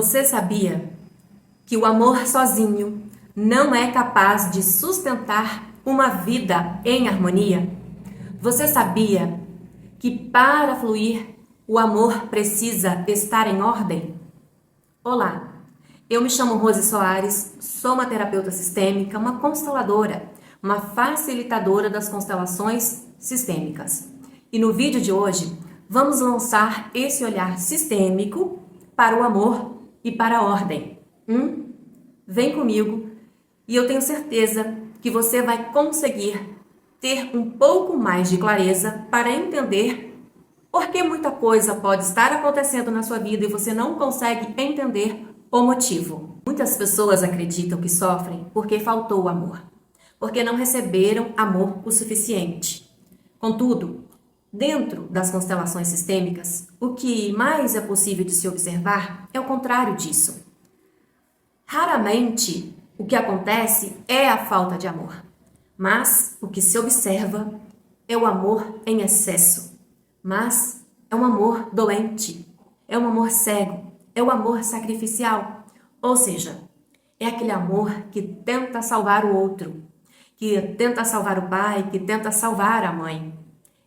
Você sabia que o amor sozinho não é capaz de sustentar uma vida em harmonia? Você sabia que para fluir o amor precisa estar em ordem? Olá, eu me chamo Rose Soares, sou uma terapeuta sistêmica, uma consteladora, uma facilitadora das constelações sistêmicas. E no vídeo de hoje vamos lançar esse olhar sistêmico para o amor e para a ordem. Vem comigo e eu tenho certeza que você vai conseguir ter um pouco mais de clareza para entender por que muita coisa pode estar acontecendo na sua vida e você não consegue entender o motivo. Muitas pessoas acreditam que sofrem porque faltou o amor, porque não receberam amor o suficiente. Contudo, dentro das constelações sistêmicas, o que mais é possível de se observar é o contrário disso. Raramente o que acontece é a falta de amor, mas o que se observa é o amor em excesso. Mas é um amor doente, é um amor cego, é o amor sacrificial. Ou seja, é aquele amor que tenta salvar o outro, que tenta salvar o pai, que tenta salvar a mãe.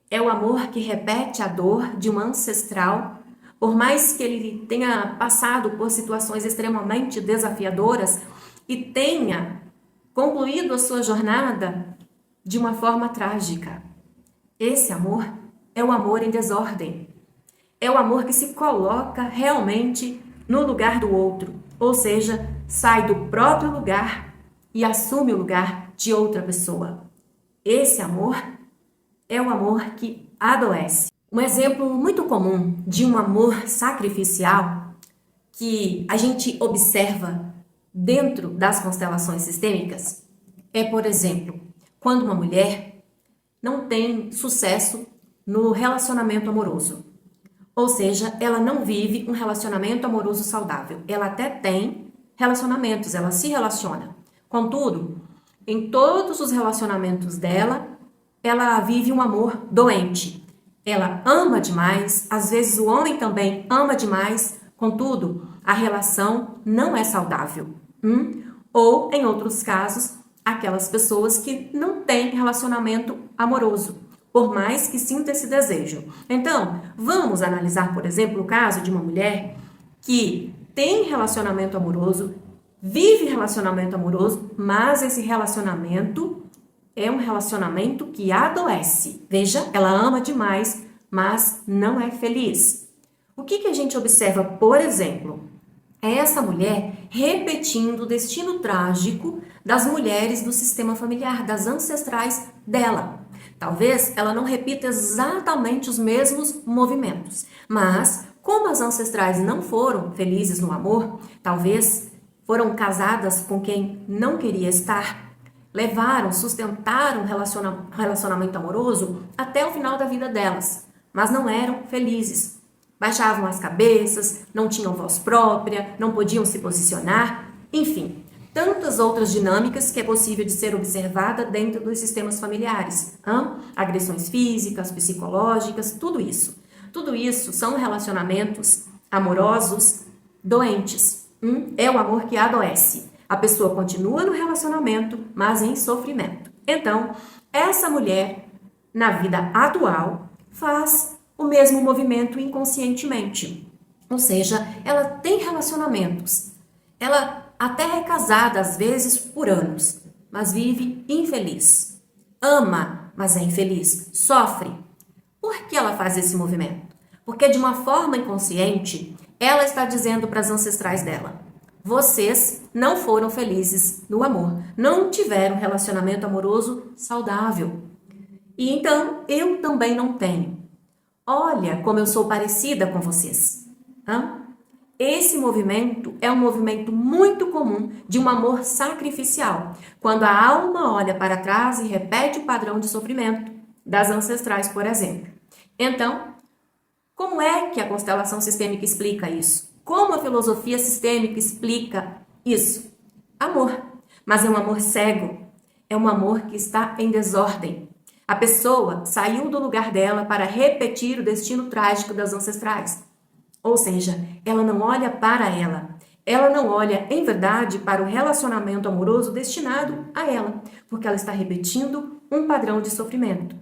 É o amor que repete a dor de uma ancestral, por mais que ele tenha passado por situações extremamente desafiadoras e tenha concluído a sua jornada de uma forma trágica. Esse amor é o amor em desordem. É o amor que se coloca realmente no lugar do outro, ou seja, sai do próprio lugar e assume o lugar de outra pessoa. Esse amor é o amor que adoece. Um exemplo muito comum de um amor sacrificial que a gente observa dentro das constelações sistêmicas é, por exemplo, quando uma mulher não tem sucesso no relacionamento amoroso. Ou seja, ela não vive um relacionamento amoroso saudável. Ela até tem relacionamentos, ela se relaciona. Contudo, em todos os relacionamentos dela, ela vive um amor doente. Ela ama demais, às vezes o homem também ama demais, contudo, a relação não é saudável. Ou, em outros casos, aquelas pessoas que não têm relacionamento amoroso, por mais que sinta esse desejo. Então, vamos analisar, por exemplo, o caso de uma mulher que tem relacionamento amoroso, vive relacionamento amoroso, mas esse relacionamento é um relacionamento que adoece. Veja, ela ama demais, mas não é feliz. O que a gente observa, por exemplo, é essa mulher repetindo o destino trágico das mulheres do sistema familiar, das ancestrais dela. Talvez ela não repita exatamente os mesmos movimentos, mas como as ancestrais não foram felizes no amor, talvez foram casadas com quem não queria estar, sustentaram um relacionamento amoroso até o final da vida delas, mas não eram felizes. Baixavam as cabeças, não tinham voz própria, não podiam se posicionar, enfim, tantas outras dinâmicas que é possível de ser observada dentro dos sistemas familiares. Agressões físicas, psicológicas, tudo isso. Tudo isso são relacionamentos amorosos doentes. É o amor que adoece. A pessoa continua no relacionamento, mas em sofrimento. Então, essa mulher, na vida atual, faz o mesmo movimento inconscientemente. Ou seja, ela tem relacionamentos. Ela até é casada, às vezes, por anos, mas vive infeliz. Ama, mas é infeliz. Sofre. Por que ela faz esse movimento? Porque, de uma forma inconsciente, ela está dizendo para as ancestrais dela: vocês não foram felizes no amor, não tiveram um relacionamento amoroso saudável. E então, eu também não tenho. Olha como eu sou parecida com vocês. Esse movimento é um movimento muito comum de um amor sacrificial, quando a alma olha para trás e repete o padrão de sofrimento das ancestrais, por exemplo. Então, como é que a constelação sistêmica explica isso? Como a filosofia sistêmica explica isso? Amor, mas é um amor cego, é um amor que está em desordem. A pessoa saiu do lugar dela para repetir o destino trágico das ancestrais. Ou seja, ela não olha para ela, Ela não olha, em verdade, para o relacionamento amoroso destinado a ela, porque ela está repetindo um padrão de sofrimento.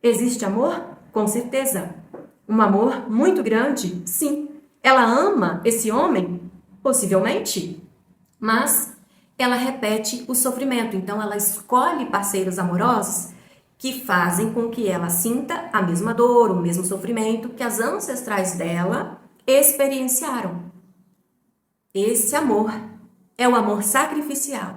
Existe amor? Com certeza. Um amor muito grande? Sim. Ela ama esse homem? Possivelmente. Mas ela repete o sofrimento, então ela escolhe parceiros amorosos que fazem com que ela sinta a mesma dor, o mesmo sofrimento que as ancestrais dela experienciaram. Esse amor é o amor sacrificial,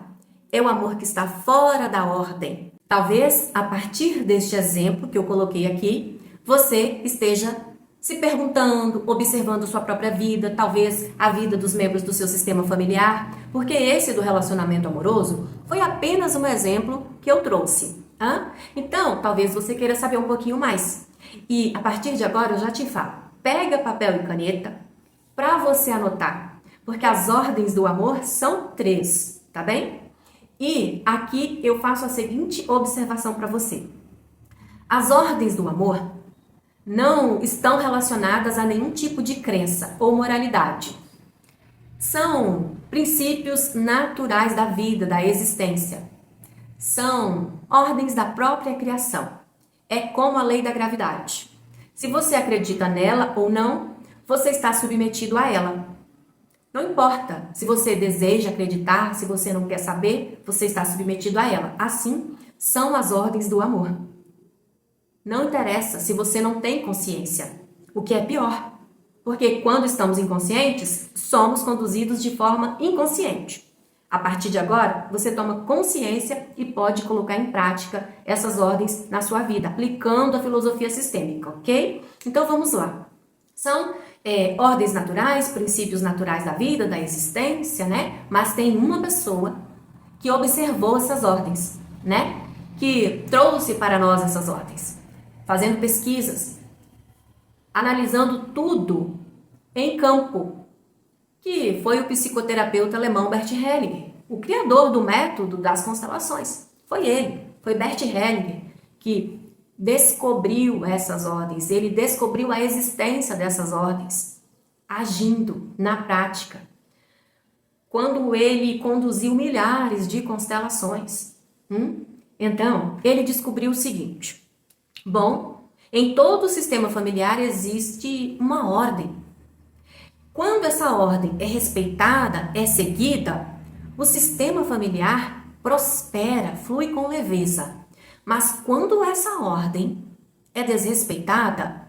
é o amor que está fora da ordem. Talvez, a partir deste exemplo que eu coloquei aqui, você esteja se perguntando, observando sua própria vida, talvez a vida dos membros do seu sistema familiar, porque esse do relacionamento amoroso foi apenas um exemplo que eu trouxe. Então, talvez você queira saber um pouquinho mais. E a partir de agora eu já te falo, pega papel e caneta para você anotar. Porque as ordens do amor são 3, tá bem? E aqui eu faço a seguinte observação para você. As ordens do amor não estão relacionadas a nenhum tipo de crença ou moralidade. São princípios naturais da vida, da existência. São ordens da própria criação. É como a lei da gravidade. Se você acredita nela ou não, você está submetido a ela. Não importa se você deseja acreditar, se você não quer saber, você está submetido a ela. Assim são as ordens do amor. Não interessa se você não tem consciência, o que é pior. Porque quando estamos inconscientes, somos conduzidos de forma inconsciente. A partir de agora, você toma consciência e pode colocar em prática essas ordens na sua vida, aplicando a filosofia sistêmica, ok? Então vamos lá. São ordens naturais, princípios naturais da vida, da existência, né? Mas tem uma pessoa que observou essas ordens, né? Que trouxe para nós essas ordens, fazendo pesquisas, analisando tudo em campo, que foi o psicoterapeuta alemão Bert Hellinger, o criador do método das constelações. Foi ele, foi Bert Hellinger que descobriu essas ordens, ele descobriu a existência dessas ordens, agindo na prática, quando ele conduziu milhares de constelações. Então, ele descobriu o seguinte: bom, em todo o sistema familiar existe uma ordem. Quando essa ordem é respeitada, é seguida, o sistema familiar prospera, flui com leveza. Mas quando essa ordem é desrespeitada,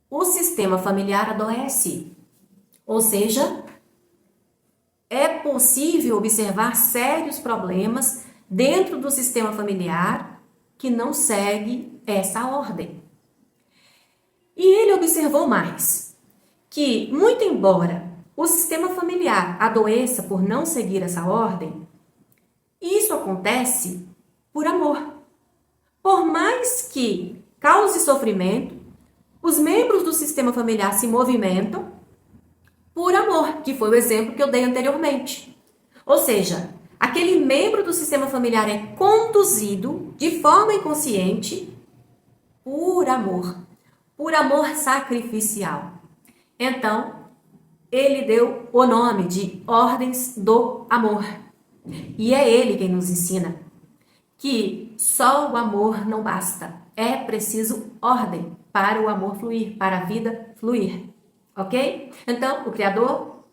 o sistema familiar adoece. Ou seja, é possível observar sérios problemas dentro do sistema familiar que não segue essa ordem. E ele observou mais, que muito embora o sistema familiar adoeça por não seguir essa ordem, isso acontece por amor. Por mais que cause sofrimento, os membros do sistema familiar se movimentam por amor, que foi o exemplo que eu dei anteriormente. Ou seja, aquele membro do sistema familiar é conduzido de forma inconsciente por amor sacrificial. Então, ele deu o nome de ordens do amor. E é ele quem nos ensina que só o amor não basta. É preciso ordem para o amor fluir, para a vida fluir. Ok? Então, o Criador,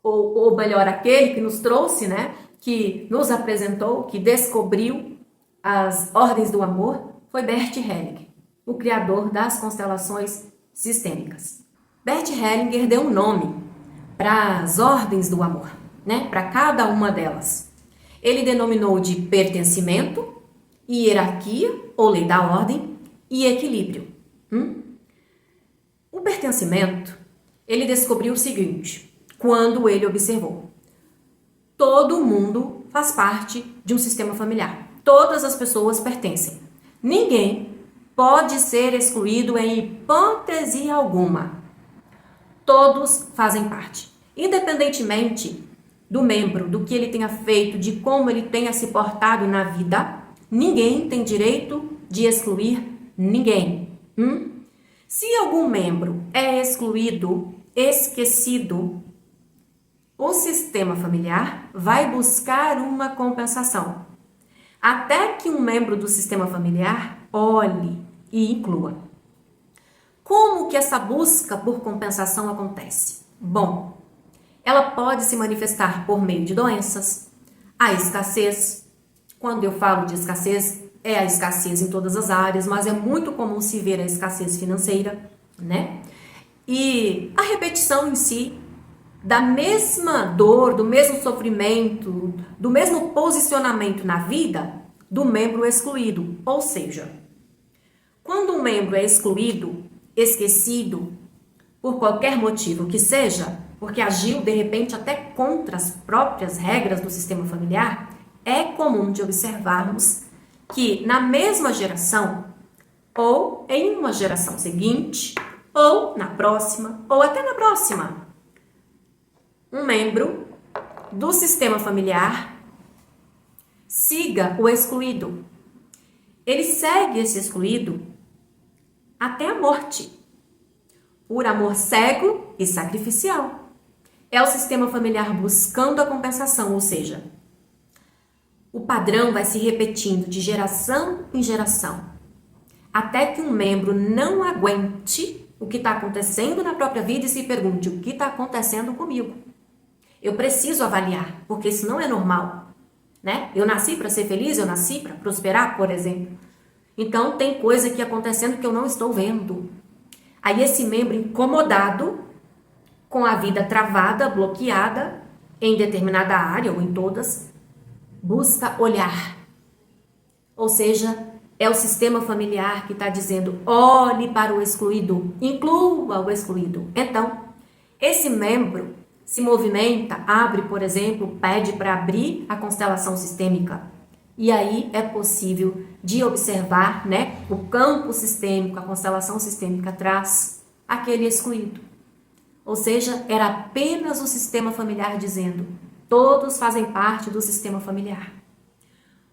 ou melhor, aquele que nos trouxe, né? Que nos apresentou, que descobriu as ordens do amor, foi Bert Hellinger, o criador das constelações sistêmicas. Bert Hellinger deu um nome para as ordens do amor, né? Para cada uma delas. Ele denominou de pertencimento, hierarquia, ou lei da ordem, e equilíbrio. O pertencimento, ele descobriu o seguinte, quando ele observou: todo mundo faz parte de um sistema familiar. Todas as pessoas pertencem. Ninguém pode ser excluído em hipótese alguma. Todos fazem parte. Independentemente do membro, do que ele tenha feito, de como ele tenha se portado na vida, ninguém tem direito de excluir ninguém. Se algum membro é excluído, esquecido, sistema familiar vai buscar uma compensação, até que um membro do sistema familiar olhe e inclua. Como que essa busca por compensação acontece? Bom, ela pode se manifestar por meio de doenças, a escassez. Quando eu falo de escassez, é a escassez em todas as áreas, mas é muito comum se ver a escassez financeira, né? E a repetição em si da mesma dor, do mesmo sofrimento, do mesmo posicionamento na vida do membro excluído. Ou seja, quando um membro é excluído, esquecido, por qualquer motivo que seja, porque agiu de repente até contra as próprias regras do sistema familiar, é comum de observarmos que na mesma geração, ou em uma geração seguinte, ou na próxima, ou até na próxima, um membro do sistema familiar siga o excluído. Ele segue esse excluído até a morte, por amor cego e sacrificial. É o sistema familiar buscando a compensação, ou seja, o padrão vai se repetindo de geração em geração, até que um membro não aguente o que está acontecendo na própria vida e se pergunte: o que está acontecendo comigo? Eu preciso avaliar, porque isso não é normal, né? Eu nasci para ser feliz, eu nasci para prosperar, por exemplo. Então tem coisa aqui acontecendo que eu não estou vendo. Aí esse membro incomodado, com a vida travada, bloqueada em determinada área ou em todas, busca olhar. Ou seja, é o sistema familiar que está dizendo: olhe para o excluído, inclua o excluído. Então, esse membro se movimenta, abre, por exemplo, pede para abrir a constelação sistêmica. E aí é possível de observar, né, o campo sistêmico, a constelação sistêmica traz aquele excluído. Ou seja, era apenas o sistema familiar dizendo: todos fazem parte do sistema familiar.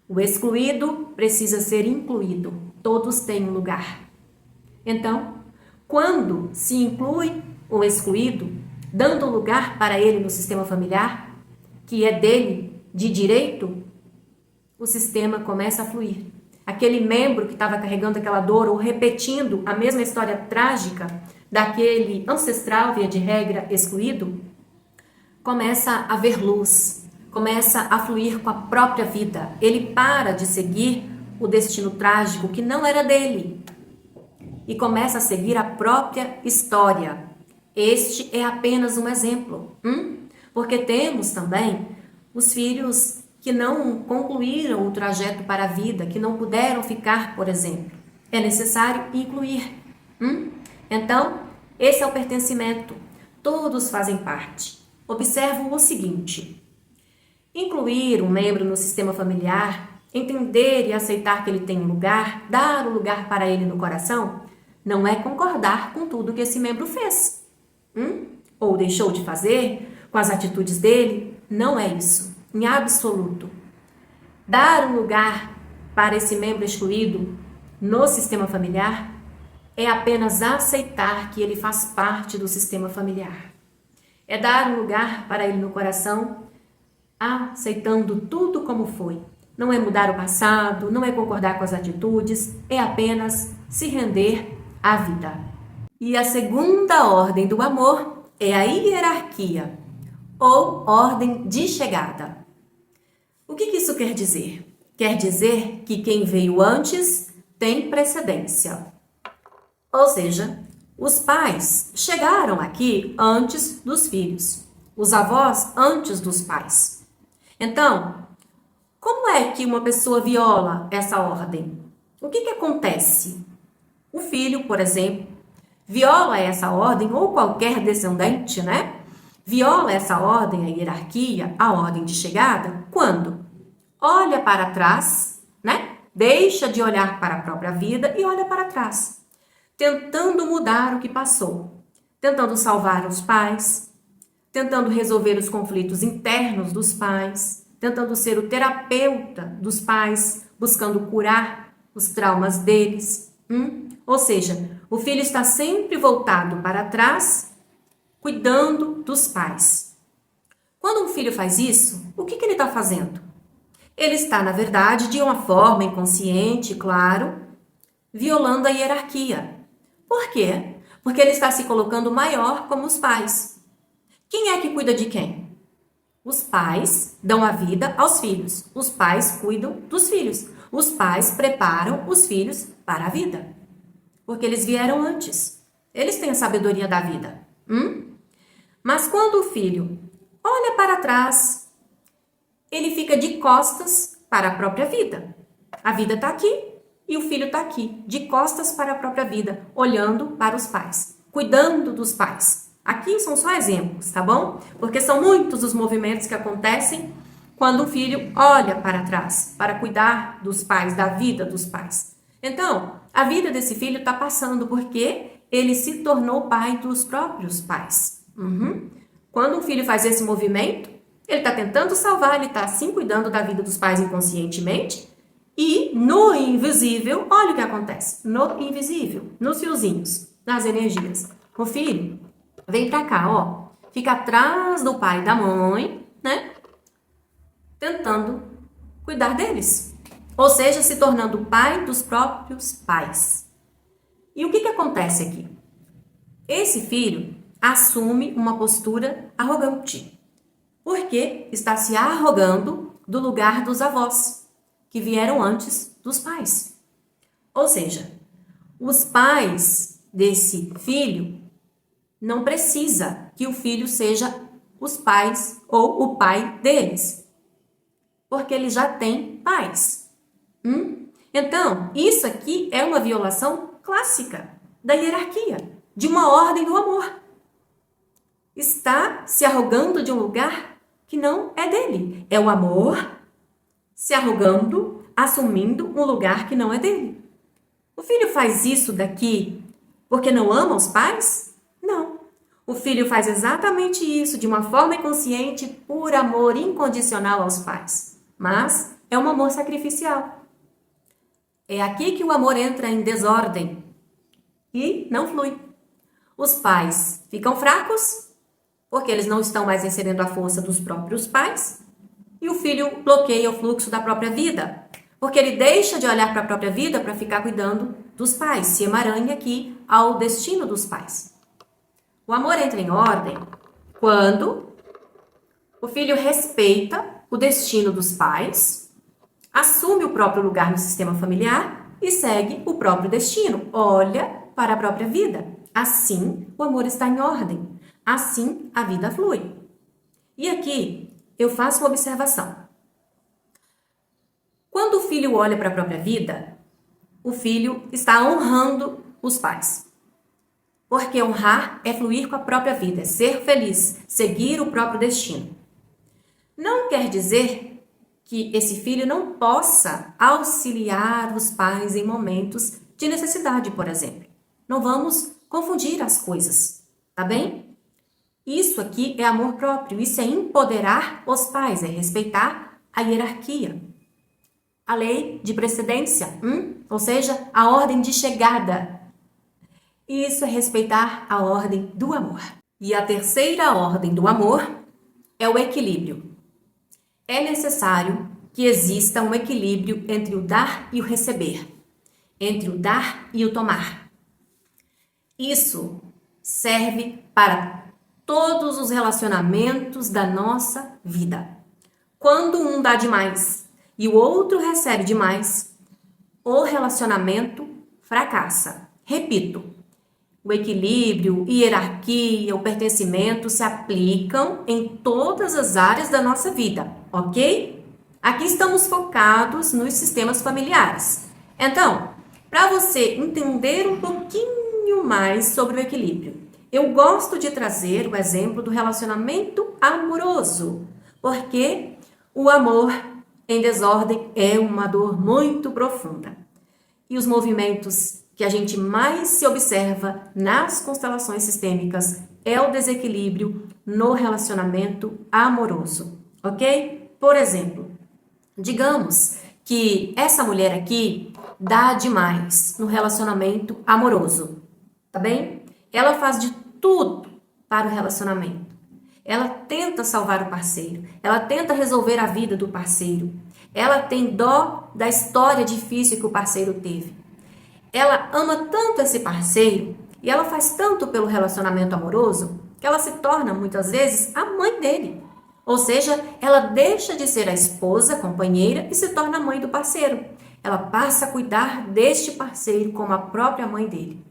O excluído precisa ser incluído, todos têm um lugar. Então, quando se inclui o excluído, dando lugar para ele no sistema familiar, que é dele de direito, o sistema começa a fluir. Aquele membro que estava carregando aquela dor ou repetindo a mesma história trágica daquele ancestral, via de regra, excluído, começa a ver luz, começa a fluir com a própria vida. Ele para de seguir o destino trágico que não era dele e começa a seguir a própria história. Este é apenas um exemplo, porque temos também os filhos que não concluíram o trajeto para a vida, que não puderam ficar, por exemplo. É necessário incluir. Então, esse é o pertencimento. Todos fazem parte. Observo o seguinte: incluir um membro no sistema familiar, entender e aceitar que ele tem um lugar, dar um lugar para ele no coração, não é concordar com tudo que esse membro fez. Ou deixou de fazer, com as atitudes dele. Não é isso. Em absoluto. Dar um lugar para esse membro excluído no sistema familiar é apenas aceitar que ele faz parte do sistema familiar. É dar um lugar para ele no coração, aceitando tudo como foi. Não é mudar o passado, não é concordar com as atitudes, é apenas se render à vida. E a segunda ordem do amor é a hierarquia, ou ordem de chegada. O que isso quer dizer? Quer dizer que quem veio antes tem precedência. Ou seja, os pais chegaram aqui antes dos filhos, os avós antes dos pais. Então, como é que uma pessoa viola essa ordem? O que acontece? O filho, por exemplo, viola essa ordem, ou qualquer descendente, né? Viola essa ordem, a hierarquia, a ordem de chegada, quando olha para trás, né? Deixa de olhar para a própria vida e olha para trás, tentando mudar o que passou, tentando salvar os pais, tentando resolver os conflitos internos dos pais, tentando ser o terapeuta dos pais, buscando curar os traumas deles. Ou seja, o filho está sempre voltado para trás, cuidando dos pais. Quando um filho faz isso, o que ele está fazendo? Ele está, na verdade, de uma forma inconsciente, claro, violando a hierarquia. Por quê? Porque ele está se colocando maior como os pais. Quem é que cuida de quem? Os pais dão a vida aos filhos. Os pais cuidam dos filhos. Os pais preparam os filhos para a vida. Porque eles vieram antes. Eles têm a sabedoria da vida. Mas quando o filho olha para trás, ele fica de costas para a própria vida. A vida está aqui e o filho está aqui, de costas para a própria vida, olhando para os pais, cuidando dos pais. Aqui são só exemplos, tá bom? Porque são muitos os movimentos que acontecem quando o filho olha para trás, para cuidar dos pais, da vida dos pais. Então, a vida desse filho está passando porque ele se tornou pai dos próprios pais. Quando um filho faz esse movimento, ele está tentando salvar, ele está assim cuidando da vida dos pais inconscientemente. E no invisível, olha o que acontece. No invisível, nos fiozinhos, nas energias. O filho vem pra cá, ó. Fica atrás do pai e da mãe, né? Tentando cuidar deles. Ou seja, se tornando pai dos próprios pais. E o que acontece aqui? Esse filho assume uma postura arrogante. Porque está se arrogando do lugar dos avós, que vieram antes dos pais. Ou seja, os pais desse filho não precisa que o filho seja os pais ou o pai deles, porque ele já tem pais. Então, isso aqui é uma violação clássica da hierarquia, de uma ordem do amor. Está se arrogando de um lugar que não é dele. É o amor se arrogando, assumindo um lugar que não é dele. O filho faz isso daqui porque não ama os pais? Não. O filho faz exatamente isso de uma forma inconsciente por amor incondicional aos pais. Mas é um amor sacrificial. É aqui que o amor entra em desordem e não flui. Os pais ficam fracos porque eles não estão mais recebendo a força dos próprios pais. E o filho bloqueia o fluxo da própria vida, porque ele deixa de olhar para a própria vida para ficar cuidando dos pais, se emaranha aqui ao destino dos pais. O amor entra em ordem quando o filho respeita o destino dos pais, assume o próprio lugar no sistema familiar e segue o próprio destino, olha para a própria vida. Assim, o amor está em ordem, assim a vida flui. E aqui eu faço uma observação. Quando o filho olha para a própria vida, o filho está honrando os pais. Porque honrar é fluir com a própria vida, é ser feliz, seguir o próprio destino. Não quer dizer que esse filho não possa auxiliar os pais em momentos de necessidade, por exemplo. Não vamos confundir as coisas, tá bem? Isso aqui é amor próprio, isso é empoderar os pais, é respeitar a hierarquia. A lei de precedência, ou seja, a ordem de chegada. Isso é respeitar a ordem do amor. E a terceira ordem do amor é o equilíbrio. É necessário que exista um equilíbrio entre o dar e o receber, entre o dar e o tomar. Isso serve para todos os relacionamentos da nossa vida. Quando um dá demais e o outro recebe demais, o relacionamento fracassa. Repito, o equilíbrio, hierarquia, o pertencimento se aplicam em todas as áreas da nossa vida, ok? Aqui estamos focados nos sistemas familiares. Então, para você entender um pouquinho mais sobre o equilíbrio, eu gosto de trazer o exemplo do relacionamento amoroso, porque o amor em desordem é uma dor muito profunda. E os movimentos que a gente mais se observa nas constelações sistêmicas é o desequilíbrio no relacionamento amoroso, ok? Por exemplo, digamos que essa mulher aqui dá demais no relacionamento amoroso, tá bem? Ela faz de tudo para o relacionamento. ela tenta salvar o parceiro, ela tenta resolver a vida do parceiro, ela tem dó da história difícil que o parceiro teve. Ela ama tanto esse parceiro e ela faz tanto pelo relacionamento amoroso que ela se torna, muitas vezes, a mãe dele. Ou seja, ela deixa de ser a esposa, companheira e se torna a mãe do parceiro. Ela passa a cuidar deste parceiro como a própria mãe dele.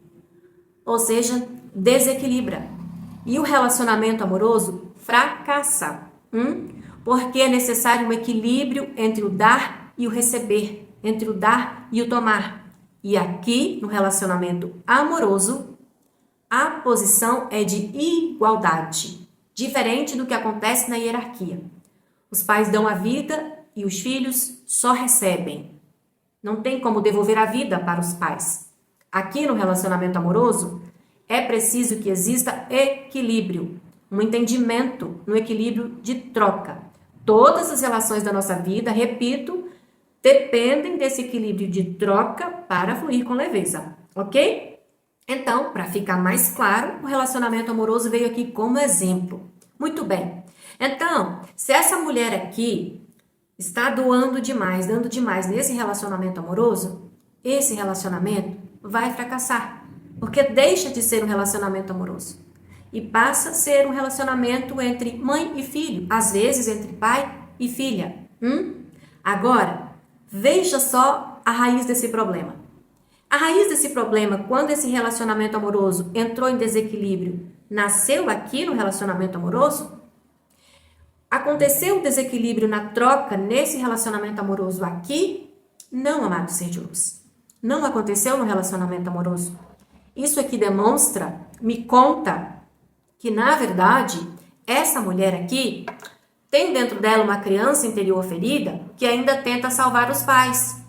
Ou seja, desequilibra. E o relacionamento amoroso fracassa. Porque é necessário um equilíbrio entre o dar e o receber, entre o dar e o tomar. E aqui, no relacionamento amoroso, a posição é de igualdade, diferente do que acontece na hierarquia. Os pais dão a vida e os filhos só recebem. Não tem como devolver a vida para os pais. Aqui no relacionamento amoroso, é preciso que exista equilíbrio, um entendimento no equilíbrio de troca. Todas as relações da nossa vida, repito, dependem desse equilíbrio de troca para fluir com leveza, ok? Então, para ficar mais claro, o relacionamento amoroso veio aqui como exemplo. Muito bem. Então, se essa mulher aqui está doando demais, dando demais nesse relacionamento amoroso, esse relacionamento vai fracassar, porque deixa de ser um relacionamento amoroso e passa a ser um relacionamento entre mãe e filho, às vezes entre pai e filha. Agora, veja só a raiz desse problema. A raiz desse problema, quando esse relacionamento amoroso entrou em desequilíbrio, nasceu aqui no relacionamento amoroso? Aconteceu um desequilíbrio na troca nesse relacionamento amoroso aqui? Não, amado ser de luz. Não aconteceu no relacionamento amoroso. Isso aqui demonstra, me conta, que na verdade, essa mulher aqui tem dentro dela uma criança interior ferida que ainda tenta salvar os pais.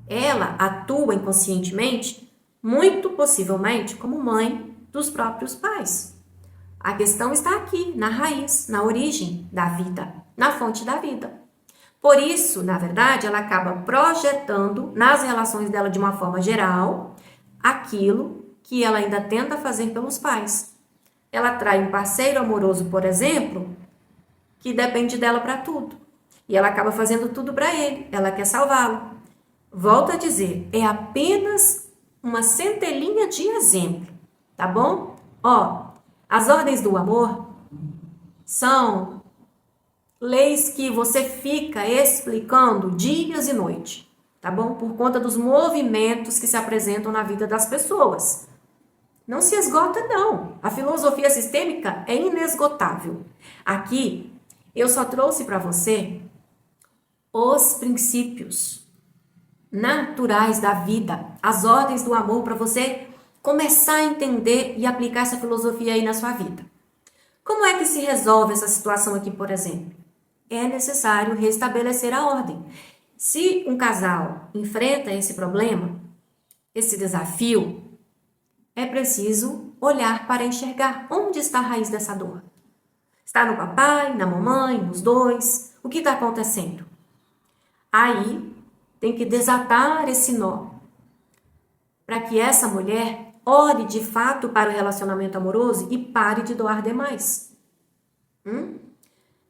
Ela atua inconscientemente, muito possivelmente, como mãe dos próprios pais. A questão está aqui, na raiz, na origem da vida, na fonte da vida. Por isso, na verdade, ela acaba projetando nas relações dela de uma forma geral aquilo que ela ainda tenta fazer pelos pais. Ela atrai um parceiro amoroso, por exemplo, que depende dela para tudo. E ela acaba fazendo tudo para ele, ela quer salvá-lo. Volto a dizer, é apenas uma centelhinha de exemplo, tá bom? As ordens do amor são leis que você fica explicando dias e noite, tá bom? Por conta dos movimentos que se apresentam na vida das pessoas. Não se esgota, não. A filosofia sistêmica é inesgotável. Aqui, eu só trouxe para você os princípios naturais da vida, as ordens do amor, para você começar a entender e aplicar essa filosofia aí na sua vida. Como é que se resolve essa situação aqui, por exemplo? É necessário restabelecer a ordem. Se um casal enfrenta esse problema, esse desafio, é preciso olhar para enxergar onde está a raiz dessa dor. Está no papai, na mamãe, nos dois? O que está acontecendo? Aí tem que desatar esse nó para que essa mulher ore de fato para o relacionamento amoroso e pare de doar demais.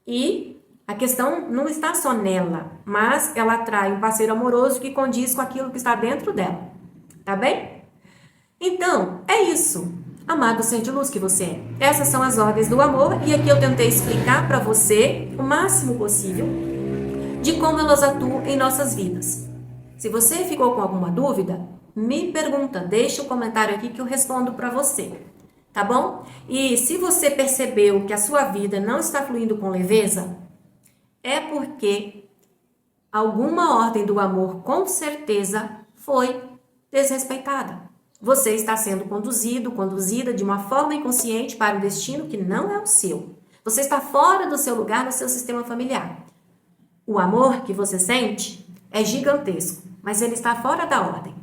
E a questão não está só nela, mas ela atrai um parceiro amoroso que condiz com aquilo que está dentro dela. Tá bem? Então, é isso. Amado ser de luz que você é. Essas são as ordens do amor e aqui eu tentei explicar para você o máximo possível de como elas atuam em nossas vidas. Se você ficou com alguma dúvida, me pergunta, deixa o comentário aqui que eu respondo para você, tá bom? E se você percebeu que a sua vida não está fluindo com leveza, é porque alguma ordem do amor com certeza foi desrespeitada. Você está sendo conduzido, conduzida de uma forma inconsciente para um destino que não é o seu. Você está fora do seu lugar no seu sistema familiar. O amor que você sente é gigantesco, mas ele está fora da ordem.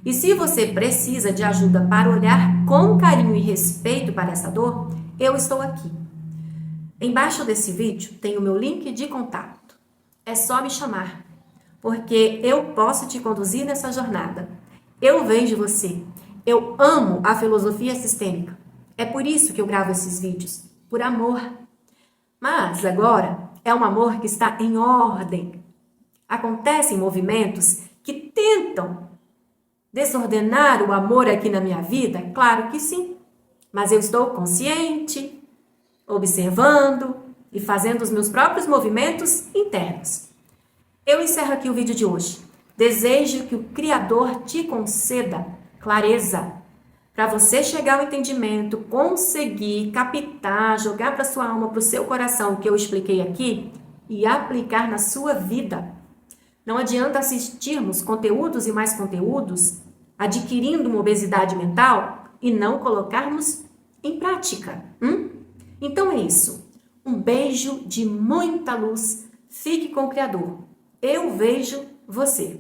E se você precisa de ajuda para olhar com carinho e respeito para essa dor, eu estou aqui. Embaixo desse vídeo tem o meu link de contato. É só me chamar, porque eu posso te conduzir nessa jornada. Eu vejo você. Eu amo a filosofia sistêmica. É por isso que eu gravo esses vídeos, por amor. Mas agora é um amor que está em ordem. Acontecem movimentos que tentam desordenar o amor aqui na minha vida? Claro que sim. Mas eu estou consciente, observando e fazendo os meus próprios movimentos internos. Eu encerro aqui o vídeo de hoje. Desejo que o Criador te conceda clareza para você chegar ao entendimento, conseguir captar, jogar para sua alma, para o seu coração o que eu expliquei aqui e aplicar na sua vida. Não adianta assistirmos conteúdos e mais conteúdos, adquirindo uma obesidade mental e não colocarmos em prática. Então é isso. Um beijo de muita luz. Fique com o Criador. Eu vejo você.